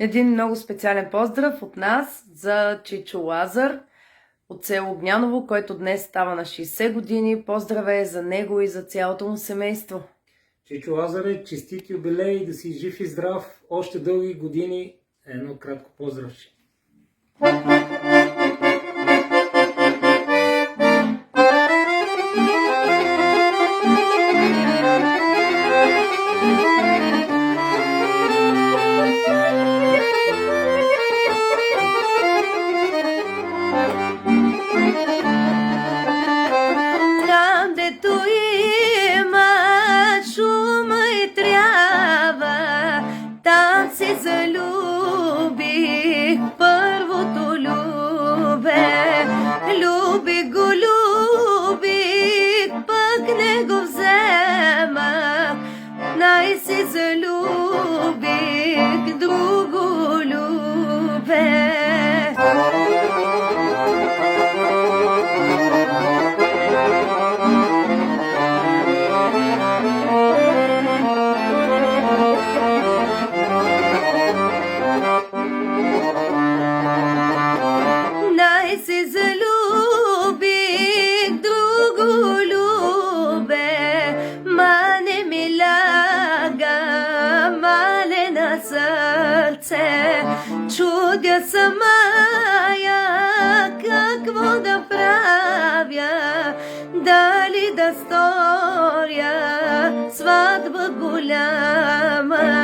Един много специален поздрав от нас за Чичо Лазар от село Огняново, който днес става на 60 години. Поздраве за него и за цялото му семейство. Чичо Лазаре, честит юбилей, да си жив и здрав, още дълги години. Едно кратко поздравче. Там, дето има шума и трява, там се залюбих първото любе. Любих го, любих, пък не го взема. Най-се залюбих друго любе. Най-се залюбих друго любе, ма не ми ляга, мале на сърце. Чудя самая, какво да правя, дали да сторя сватба голяма.